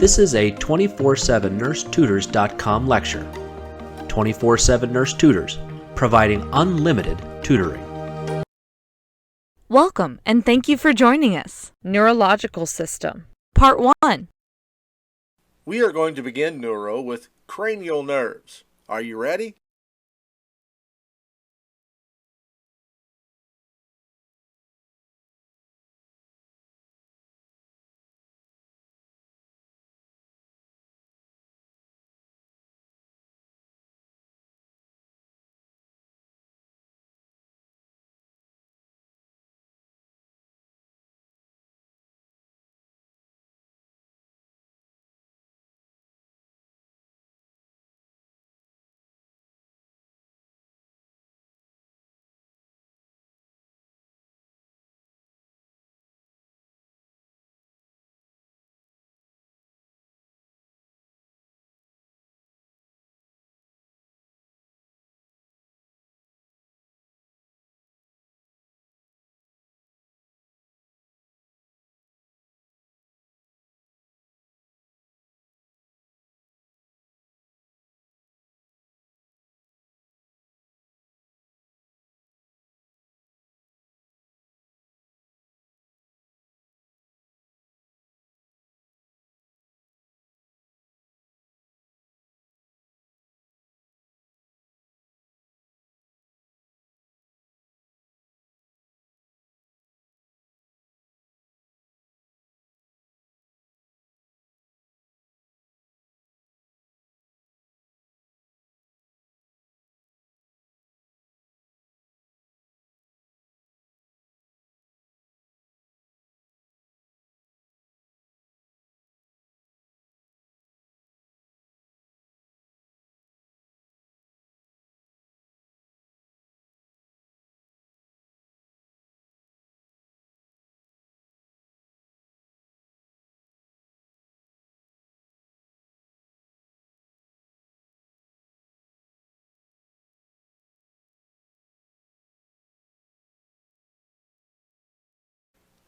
This is a 24/7nursetutors.com lecture. 24/7 Nurse Tutors, providing unlimited tutoring. Welcome, and thank you for joining us. Neurological System, Part 1. We are going to begin neuro with cranial nerves. Are you ready?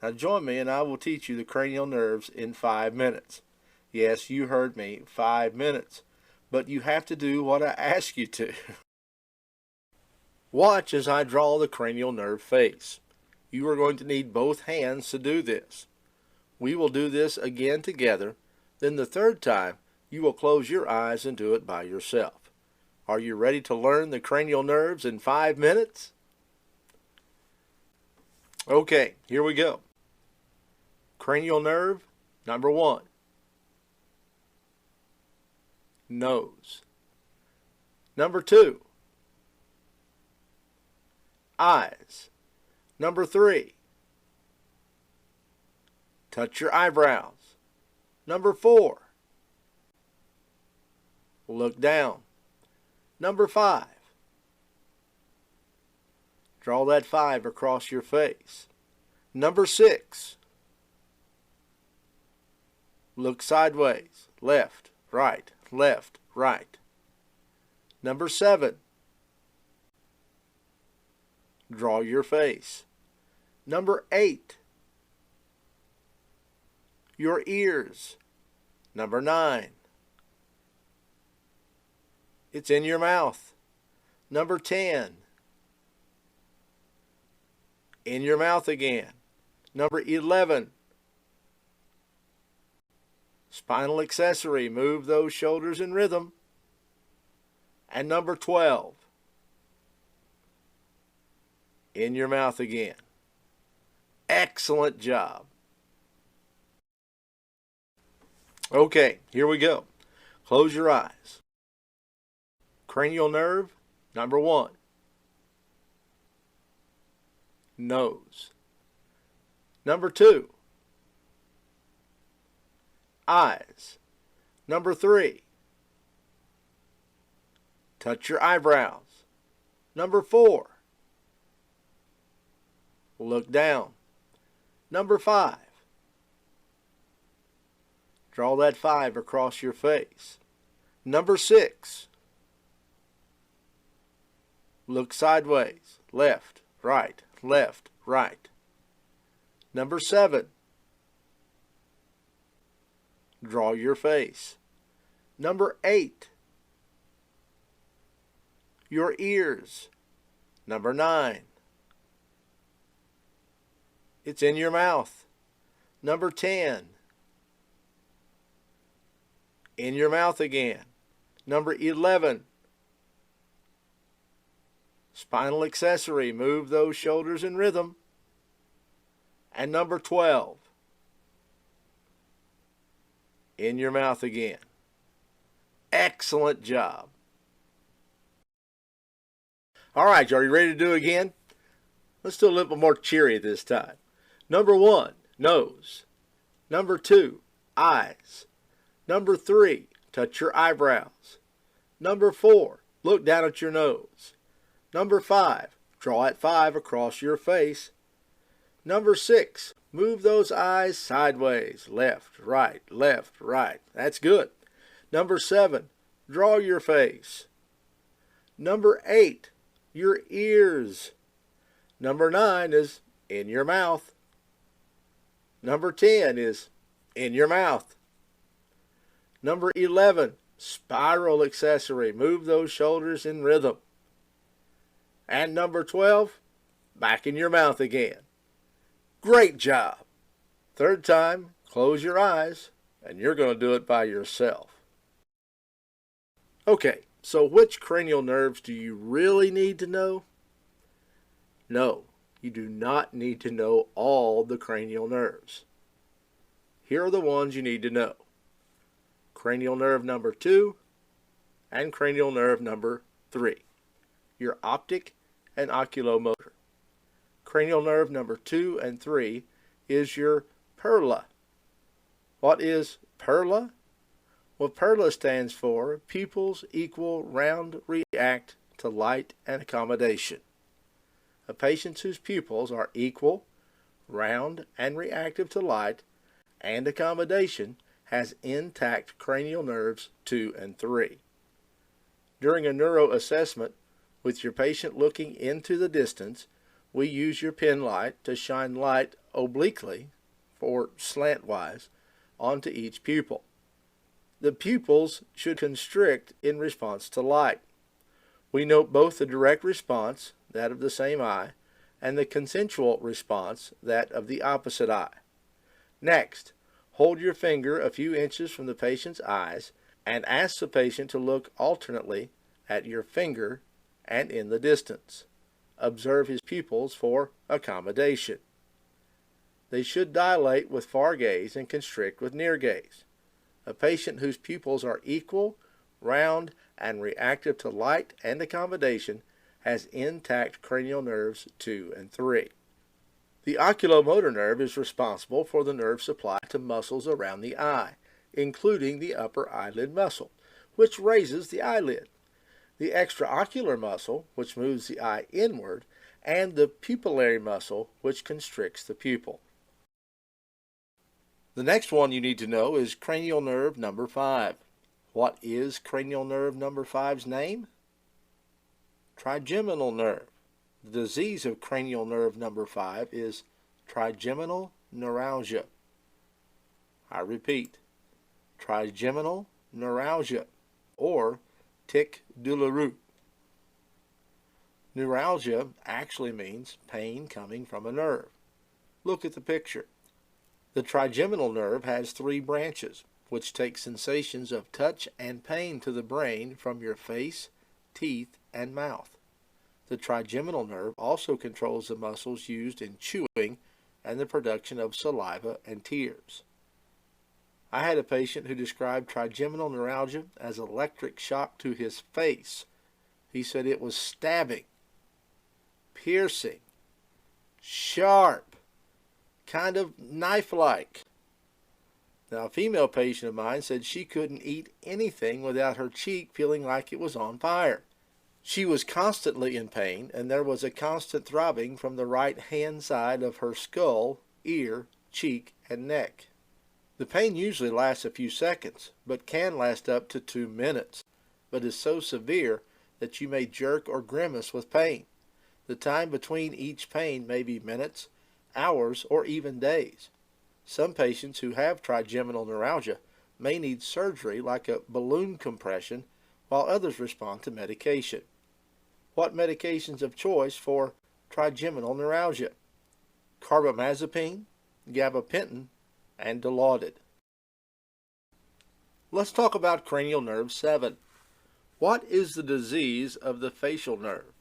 Now join me and I will teach you the cranial nerves in 5 minutes. Yes, you heard me, 5 minutes. But you have to do what I ask you to. Watch as I draw the cranial nerve face. You are going to need both hands to do this. We will do this again together. Then the third time, you will close your eyes and do it by yourself. Are you ready to learn the cranial nerves in 5 minutes? Okay, here we go. Cranial nerve, number 1. Nose. Number 2. Eyes. Number 3. Touch your eyebrows. Number 4. Look down. Number 5. Draw that 5 across your face. Number 6. Look sideways. Left, right, left, right. Number 7. Draw your face. Number 8. Your ears. Number 9. It's in your mouth. Number 10. In your mouth again. Number 11. Spinal accessory, move those shoulders in rhythm. And number 12. In your mouth again. Excellent job. Okay, here we go. Close your eyes. Cranial nerve, number 1. Nose. Number 2. Eyes. Number 3. Touch your eyebrows. Number 4. Look down. Number 5. Draw that 5 across your face. Number 6. Look sideways. Left, right, left, right. Number 7. draw your face. Number 8, your ears. Number 9, it's in your mouth. Number 10, in your mouth again. Number 11, spinal accessory, move those shoulders in rhythm. And number 12, in your mouth again. Excellent job. All right, are you ready to do it again? Let's do a little more cheery this time. Number 1, nose. Number 2, eyes. Number 3, touch your eyebrows. Number 4, look down at your nose. Number 5, draw at 5 across your face. Number 6, move those eyes sideways, left, right, left, right. That's good. Number 7, draw your face. Number 8, your ears. Number 9 is in your mouth. Number 10 is in your mouth. Number 11, spiral accessory, move those shoulders in rhythm. And number 12, back in your mouth again. Great job. Third time, close your eyes, and you're going to do it by yourself. Okay, so which cranial nerves do you really need to know? No, you do not need to know all the cranial nerves. Here are the ones you need to know. Cranial nerve number 2 and cranial nerve number 3. Your optic and oculomotor. Cranial nerve number 2 and 3 is your PERLA. What is PERLA? Well, PERLA stands for Pupils Equal Round React to Light and Accommodation. A patient whose pupils are equal, round, and reactive to light and accommodation has intact cranial nerves 2 and 3. During a neuro assessment, with your patient looking into the distance, we use your pen light to shine light obliquely, or slantwise, onto each pupil. The pupils should constrict in response to light. We note both the direct response, that of the same eye, and the consensual response, that of the opposite eye. Next, hold your finger a few inches from the patient's eyes and ask the patient to look alternately at your finger and in the distance. Observe his pupils for accommodation. They should dilate with far gaze and constrict with near gaze. A patient whose pupils are equal, round, and reactive to light and accommodation has intact cranial nerves 2 and 3. The oculomotor nerve is responsible for the nerve supply to muscles around the eye, including the upper eyelid muscle, which raises the eyelid, the extraocular muscle, which moves the eye inward, and the pupillary muscle, which constricts the pupil. The next one you need to know is cranial nerve number 5. What is cranial nerve number 5's name? Trigeminal nerve. The disease of cranial nerve number 5 is trigeminal neuralgia. I repeat, trigeminal neuralgia, or tic douloureux. Neuralgia actually means pain coming from a nerve. Look at the picture. The trigeminal nerve has 3 branches, which take sensations of touch and pain to the brain from your face, teeth, and mouth. The trigeminal nerve also controls the muscles used in chewing and the production of saliva and tears. I had a patient who described trigeminal neuralgia as electric shock to his face. He said it was stabbing, piercing, sharp, kind of knife-like. Now, a female patient of mine said she couldn't eat anything without her cheek feeling like it was on fire. She was constantly in pain, and there was a constant throbbing from the right hand side of her skull, ear, cheek, and neck. The pain usually lasts a few seconds, but can last up to 2 minutes, but is so severe that you may jerk or grimace with pain. The time between each pain may be minutes, hours, or even days. Some patients who have trigeminal neuralgia may need surgery like a balloon compression, while others respond to medication. What medications of choice for trigeminal neuralgia? Carbamazepine, gabapentin, and Dilaudid. Let's talk about cranial nerve 7. What is the disease of the facial nerve?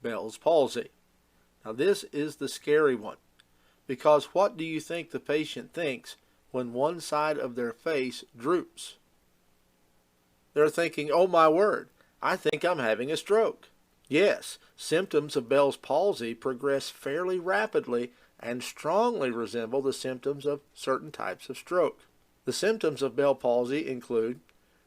Bell's palsy. Now this is the scary one, because what do you think the patient thinks when one side of their face droops? They're thinking, oh my word, I think I'm having a stroke. Yes, symptoms of Bell's palsy progress fairly rapidly and strongly resemble the symptoms of certain types of stroke. The symptoms of Bell palsy include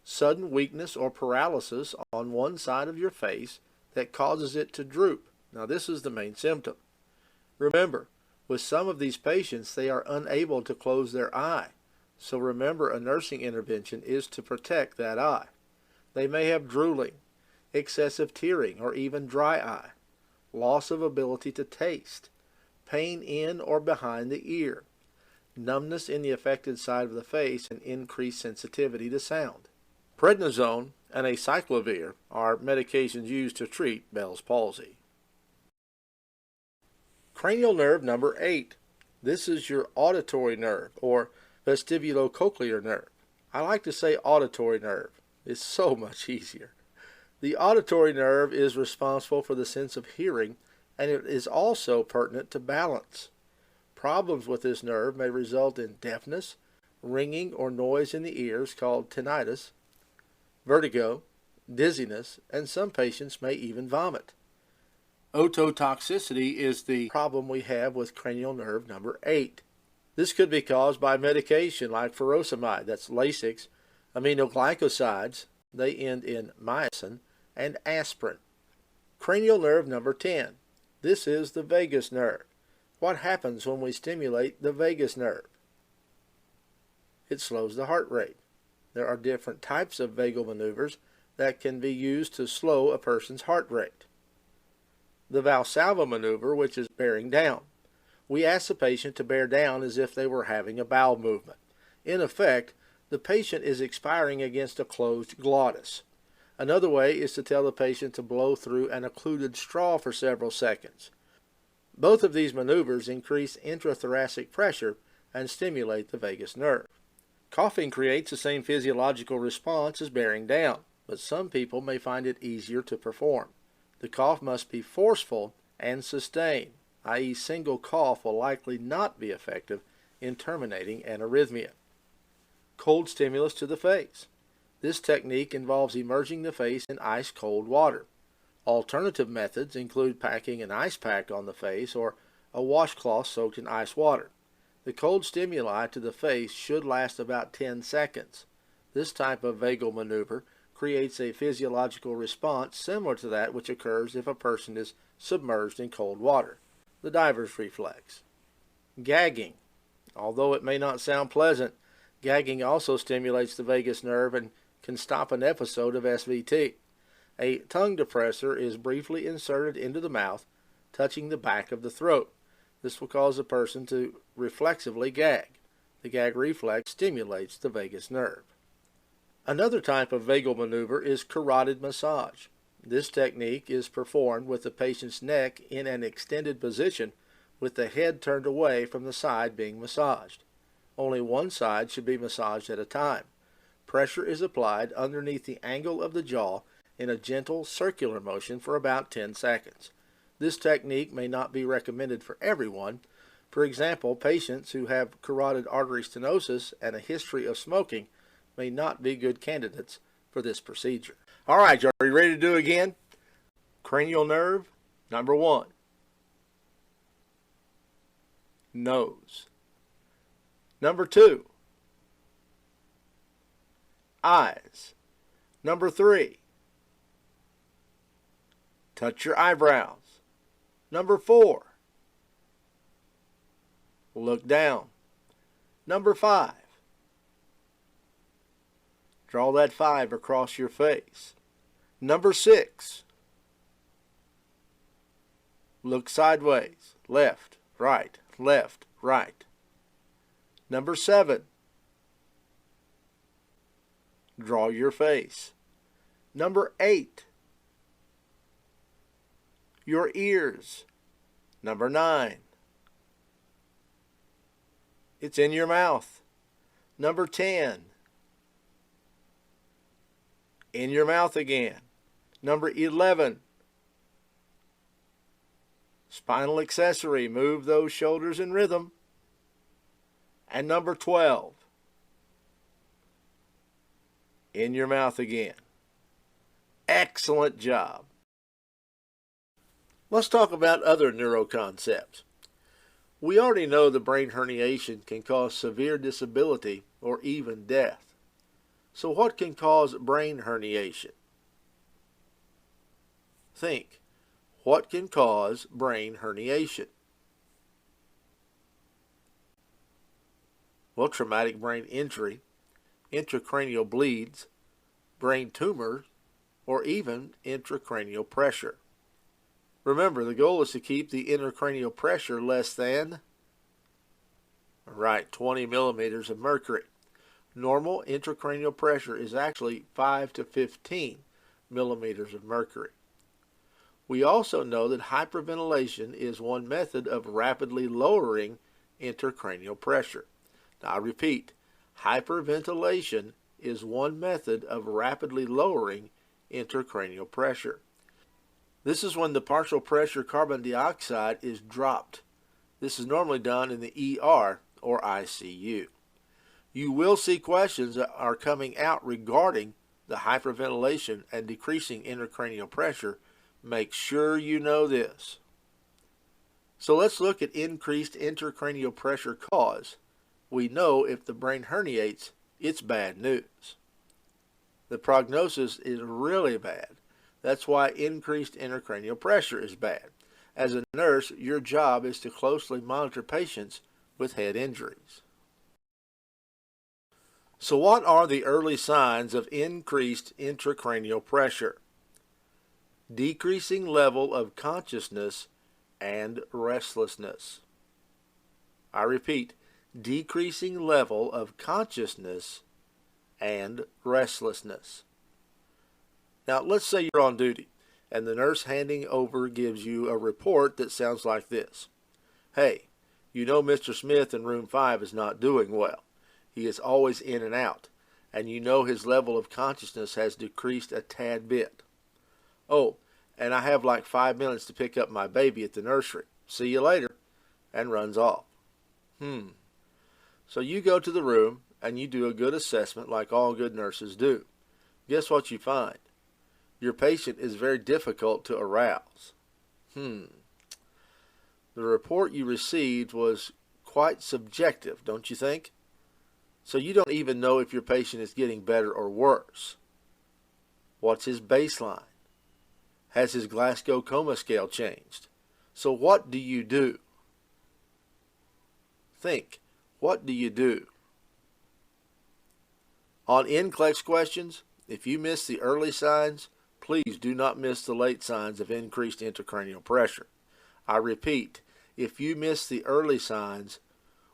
sudden weakness or paralysis on one side of your face that causes it to droop. Now this is the main symptom. Remember, with some of these patients, they are unable to close their eye. So remember, a nursing intervention is to protect that eye. They may have drooling, excessive tearing, or even dry eye, loss of ability to taste, pain in or behind the ear, numbness in the affected side of the face, and increased sensitivity to sound. Prednisone and acyclovir are medications used to treat Bell's palsy. Cranial nerve number 8. This is your auditory nerve, or vestibulocochlear nerve. I like to say auditory nerve. It's so much easier. The auditory nerve is responsible for the sense of hearing, and it is also pertinent to balance. Problems with this nerve may result in deafness, ringing or noise in the ears called tinnitus, vertigo, dizziness, and some patients may even vomit. Ototoxicity is the problem we have with cranial nerve number 8. This could be caused by medication like furosemide, that's Lasix, aminoglycosides, they end in myosin, and aspirin. Cranial nerve number 10. This is the vagus nerve. What happens when we stimulate the vagus nerve? It slows the heart rate. There are different types of vagal maneuvers that can be used to slow a person's heart rate. The Valsalva maneuver, which is bearing down. We ask the patient to bear down as if they were having a bowel movement. In effect, the patient is expiring against a closed glottis. Another way is to tell the patient to blow through an occluded straw for several seconds. Both of these maneuvers increase intrathoracic pressure and stimulate the vagus nerve. Coughing creates the same physiological response as bearing down, but some people may find it easier to perform. The cough must be forceful and sustained, i.e. single cough will likely not be effective in terminating an arrhythmia. Cold stimulus to the face. This technique involves immersing the face in ice-cold water. Alternative methods include packing an ice pack on the face or a washcloth soaked in ice water. The cold stimuli to the face should last about 10 seconds. This type of vagal maneuver creates a physiological response similar to that which occurs if a person is submerged in cold water, the diver's reflex. Gagging. Although it may not sound pleasant, gagging also stimulates the vagus nerve and can stop an episode of SVT. A tongue depressor is briefly inserted into the mouth, touching the back of the throat. This will cause the person to reflexively gag. The gag reflex stimulates the vagus nerve. Another type of vagal maneuver is carotid massage. This technique is performed with the patient's neck in an extended position with the head turned away from the side being massaged. Only one side should be massaged at a time. Pressure is applied underneath the angle of the jaw in a gentle circular motion for about 10 seconds. This technique may not be recommended for everyone. For example, patients who have carotid artery stenosis and a history of smoking may not be good candidates for this procedure. All right, are you ready to do it again? Cranial nerve number 1. Nose. Number 2. Eyes. Number 3. Touch your eyebrows. Number 4. Look down. Number 5. Draw that 5 across your face. Number 6. Look sideways. Left, right, left, right. Number 7. Draw your face. Number 8, your ears. Number 9, it's in your mouth. Number 10, in your mouth again. Number 11, spinal accessory, move those shoulders in rhythm. And number 12, in your mouth again. Excellent job. Let's talk about other neuroconcepts. We already know the brain herniation can cause severe disability or even death. So what can cause brain herniation? Think. What can cause brain herniation? Well, traumatic brain injury, intracranial bleeds, brain tumors, or even intracranial pressure. Remember, the goal is to keep the intracranial pressure less than, right, 20 millimeters of mercury. Normal intracranial pressure is actually 5 to 15 millimeters of mercury. We also know that hyperventilation is one method of rapidly lowering intracranial pressure. Now, I repeat, hyperventilation is one method of rapidly lowering intracranial pressure. This is when the partial pressure carbon dioxide is dropped. This is normally done in the ER or ICU. You will see questions that are coming out regarding the hyperventilation and decreasing intracranial pressure. Make sure you know this. So let's look at increased intracranial pressure cause. We know if the brain herniates, it's bad news. The prognosis is really bad. That's why increased intracranial pressure is bad. As a nurse, your job is to closely monitor patients with head injuries. So what are the early signs of increased intracranial pressure? Decreasing level of consciousness and restlessness. I repeat, decreasing level of consciousness and restlessness. Now, let's say you're on duty, and the nurse handing over gives you a report that sounds like this. Hey, you know Mr. Smith in room 5 is not doing well. He is always in and out, and you know his level of consciousness has decreased a tad bit. Oh, and I have like 5 minutes to pick up my baby at the nursery. See you later, and runs off. So you go to the room, and you do a good assessment like all good nurses do. Guess what you find? Your patient is very difficult to arouse. The report you received was quite subjective, don't you think? So you don't even know if your patient is getting better or worse. What's his baseline? Has his Glasgow Coma Scale changed? So what do you do? Think. What do you do? On NCLEX questions, if you miss the early signs, please do not miss the late signs of increased intracranial pressure. I repeat, if you miss the early signs,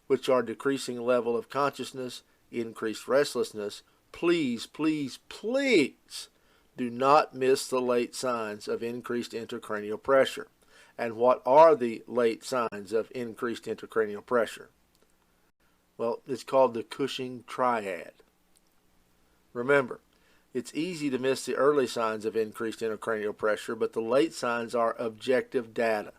which are decreasing level of consciousness, increased restlessness, please, please, please do not miss the late signs of increased intracranial pressure. And what are the late signs of increased intracranial pressure? Well, it's called the Cushing triad. Remember, it's easy to miss the early signs of increased intracranial pressure, but the late signs are objective data.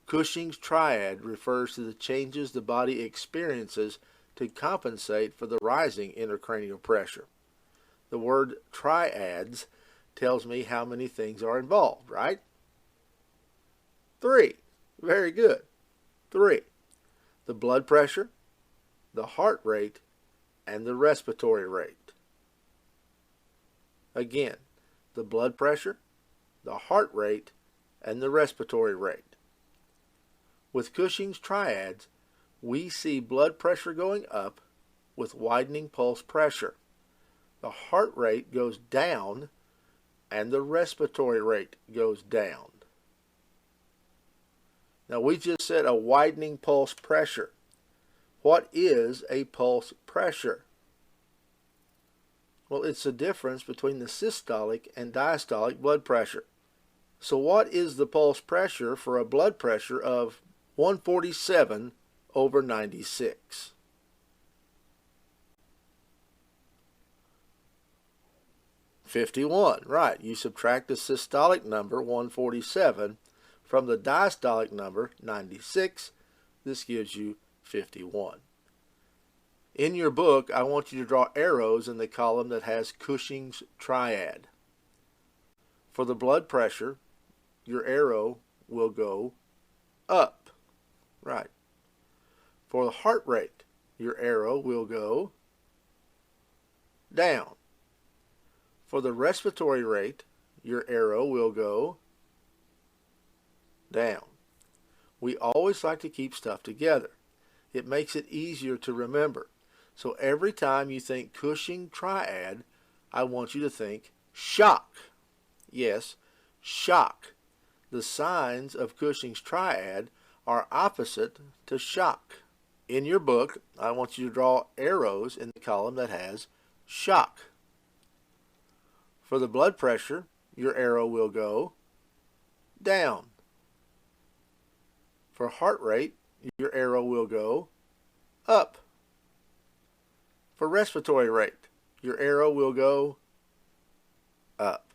Cushing's triad refers to the changes the body experiences to compensate for the rising intracranial pressure. The word triads tells me how many things are involved, right? 3. Very good. 3. The blood pressure, the heart rate, and the respiratory rate. Again, the blood pressure, the heart rate, and the respiratory rate. With Cushing's triads, we see blood pressure going up with widening pulse pressure. The heart rate goes down and the respiratory rate goes down. Now we just said a widening pulse pressure. What is a pulse pressure? Well, it's the difference between the systolic and diastolic blood pressure. So what is the pulse pressure for a blood pressure of 147/96? "51, right. You subtract the systolic number, 147, from the diastolic number, 96. This gives you 51. In your book, I want you to draw arrows in the column that has Cushing's triad. For the blood pressure, your arrow will go up. Right. For the heart rate, your arrow will go down. For the respiratory rate, your arrow will go down. We always like to keep stuff together. It makes it easier to remember. So every time you think Cushing triad, I want you to think shock. Yes, shock. The signs of Cushing's triad are opposite to shock. In your book, I want you to draw arrows in the column that has shock. For the blood pressure, your arrow will go down. For heart rate, your arrow will go up. For respiratory rate, your arrow will go up.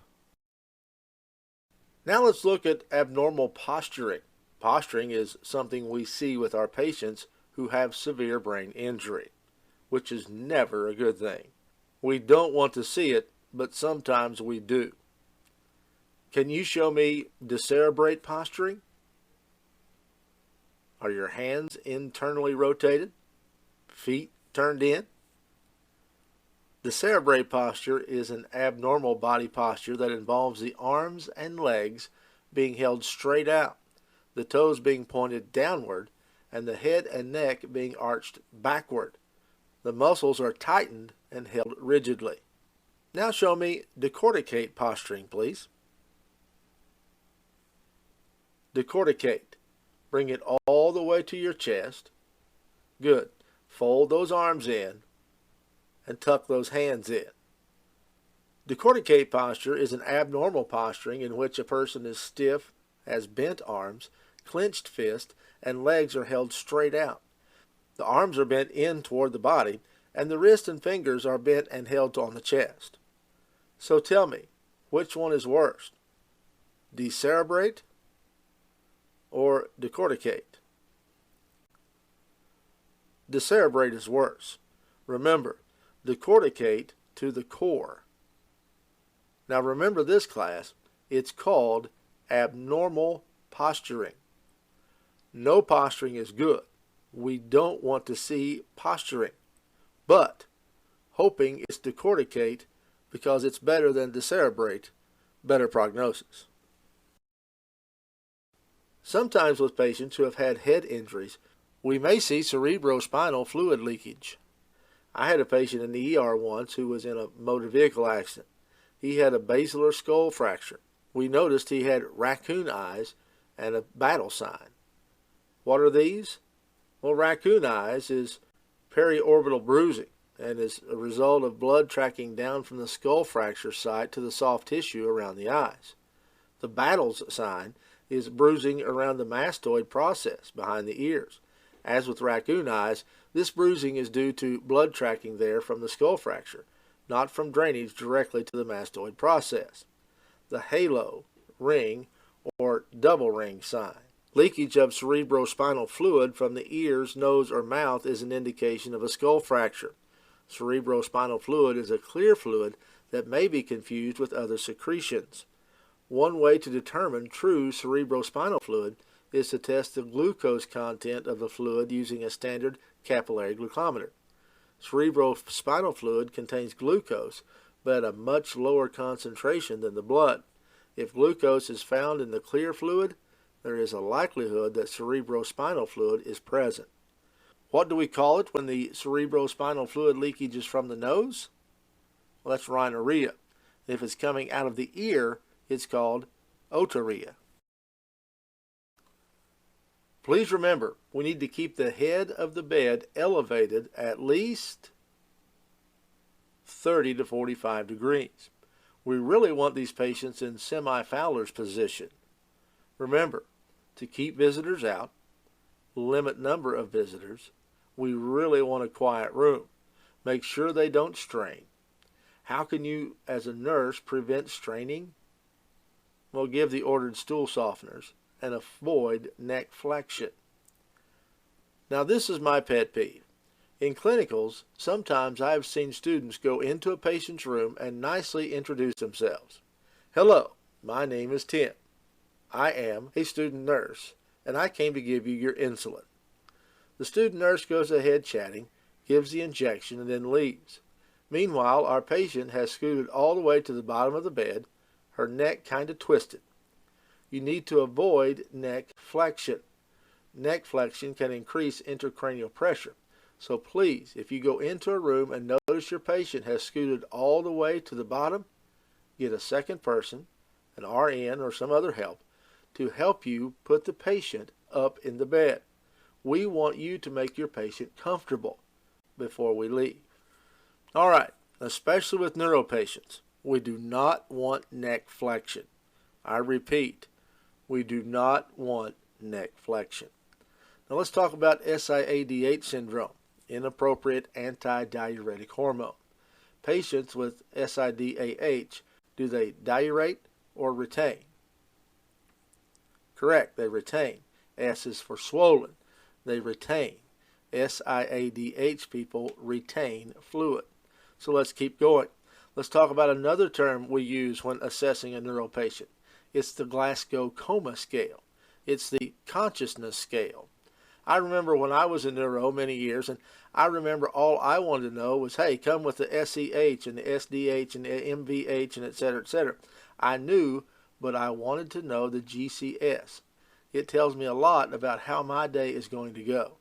Now let's look at abnormal posturing. Posturing is something we see with our patients who have severe brain injury, which is never a good thing. We don't want to see it, but sometimes we do. Can you show me decerebrate posturing? Are your hands internally rotated? Feet turned in? Decerebrate posture is an abnormal body posture that involves the arms and legs being held straight out, the toes being pointed downward, and the head and neck being arched backward. The muscles are tightened and held rigidly. Now show me decorticate posturing, please. Decorticate. Bring it all the way to your chest. Good. Fold those arms in and tuck those hands in. Decorticate posture is an abnormal posturing in which a person is stiff, has bent arms, clenched fist, and legs are held straight out. The arms are bent in toward the body, and the wrist and fingers are bent and held on the chest. So tell me, which one is worse? Decerebrate or decorticate? Decerebrate is worse. Remember, decorticate to the core. Now remember this, class, it's called abnormal posturing. No posturing is good. We don't want to see posturing, but hoping it's decorticate because it's better than decerebrate, better prognosis. Sometimes with patients who have had head injuries, we may see cerebrospinal fluid leakage. I had a patient in the ER once who was in a motor vehicle accident. He had a basilar skull fracture. We noticed he had raccoon eyes and a battle sign. What are these? Well, raccoon eyes is periorbital bruising and is a result of blood tracking down from the skull fracture site to the soft tissue around the eyes. The battle sign is bruising around the mastoid process behind the ears. As with raccoon eyes, this bruising is due to blood tracking there from the skull fracture, not from drainage directly to the mastoid process. The halo, ring, or double ring sign. Leakage of cerebrospinal fluid from the ears, nose, or mouth is an indication of a skull fracture. Cerebrospinal fluid is a clear fluid that may be confused with other secretions. One way to determine true cerebrospinal fluid is to test the glucose content of the fluid using a standard capillary glucometer. Cerebrospinal fluid contains glucose, but at a much lower concentration than the blood. If glucose is found in the clear fluid, there is a likelihood that cerebrospinal fluid is present. What do we call it when the cerebrospinal fluid leakage is from the nose? Well, that's rhinorrhea. If it's coming out of the ear, it's called otorrhea. Please remember, we need to keep the head of the bed elevated at least 30 to 45 degrees. We really want these patients in semi-Fowler's position. Remember, to keep visitors out, limit number of visitors, we really want a quiet room. Make sure they don't strain. How can you, as a nurse, prevent straining? Well, give the ordered stool softeners and avoid neck flexion. Now, this is my pet peeve. In clinicals, sometimes I have seen students go into a patient's room and nicely introduce themselves. Hello, my name is Tim. I am a student nurse, and I came to give you your insulin. The student nurse goes ahead chatting, gives the injection, and then leaves. Meanwhile, our patient has scooted all the way to the bottom of the bed, her neck kind of twisted. You need to avoid neck flexion. Neck flexion can increase intracranial pressure. So please, if you go into a room and notice your patient has scooted all the way to the bottom, get a second person, an RN or some other help, to help you put the patient up in the bed. We want you to make your patient comfortable before we leave. All right, especially with neuro patients, we do not want neck flexion. I repeat, we do not want neck flexion. Now let's talk about SIADH syndrome, inappropriate antidiuretic hormone. Patients with SIDAH, do they diurate or retain? Correct, they retain. S is for swollen. They retain. SIADH people retain fluid. So let's keep going. Let's talk about another term we use when assessing a neuro patient. It's the Glasgow Coma Scale. It's the consciousness scale. I remember when I was in neuro many years, and I remember all I wanted to know was, hey, come with the SEH and the SDH and the MVH and et cetera, et cetera. I knew, but I wanted to know the GCS. It tells me a lot about how my day is going to go.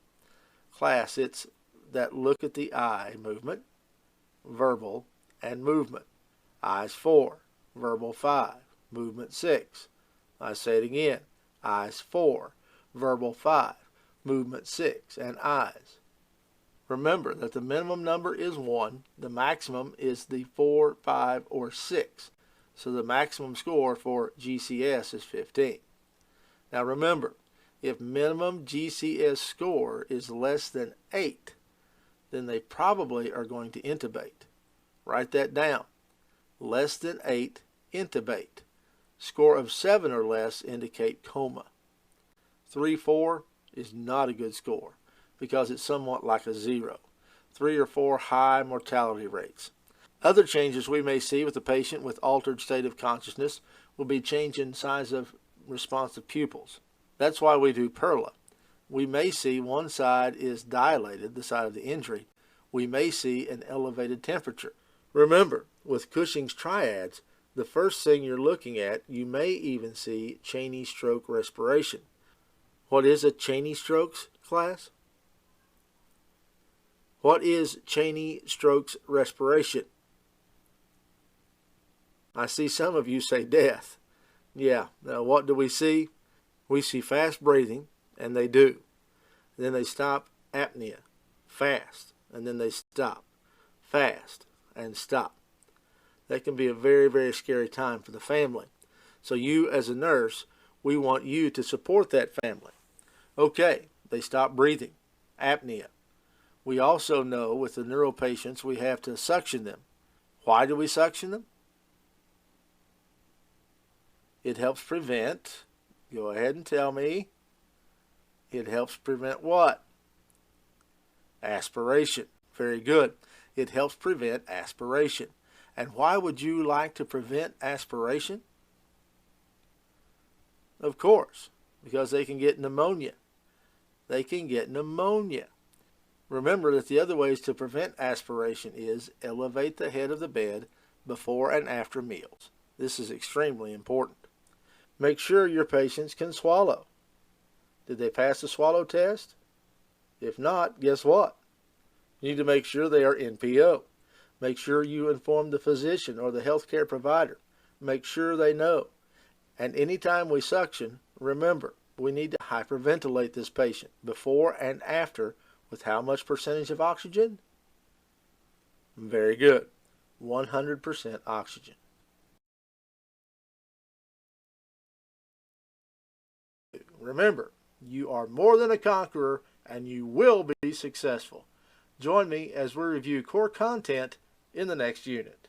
Class, it's that look at the eye movement, verbal, and movement. Eyes 4, verbal 5, movement 6. I say it again. Eyes 4, verbal 5, movement 6, and eyes. Remember that the minimum number is 1, the maximum is the 4, 5, or 6. So the maximum score for GCS is 15. Now remember, if minimum GCS score is less than 8, then they probably are going to intubate. Write that down. Less than 8, intubate. Score of 7 or less indicate coma. 3, 4 is not a good score because it's somewhat like a 0. 3 or 4, high mortality rates. Other changes we may see with a patient with altered state of consciousness will be change in size of responsive pupils. That's why we do Perla. We may see one side is dilated, the side of the injury. We may see an elevated temperature. Remember, with Cushing's triads, the first thing you're looking at, you may even see Cheney stroke respiration. What is a Cheney strokes, class? What is Cheney strokes respiration? I see some of you say death. Yeah, now what do we see? We see fast breathing, and they do. Then they stop apnea, fast, and then they stop, fast, and stop. That can be a very, very scary time for the family. So you, as a nurse, we want you to support that family. Okay, they stop breathing, apnea. We also know with the neuro patients we have to suction them. Why do we suction them? It helps prevent, go ahead and tell me, it helps prevent what? Aspiration. Very good. It helps prevent aspiration. And why would you like to prevent aspiration? Of course, because they can get pneumonia. They can get pneumonia. Remember that the other ways to prevent aspiration is elevate the head of the bed before and after meals. This is extremely important. Make sure your patients can swallow. Did they pass the swallow test? If not, guess what? You need to make sure they are NPO. Make sure you inform the physician or the healthcare provider. Make sure they know. And anytime we suction, remember, we need to hyperventilate this patient before and after with how much percentage of oxygen? Very good. 100% oxygen. Remember, you are more than a conqueror and you will be successful. Join me as we review core content in the next unit.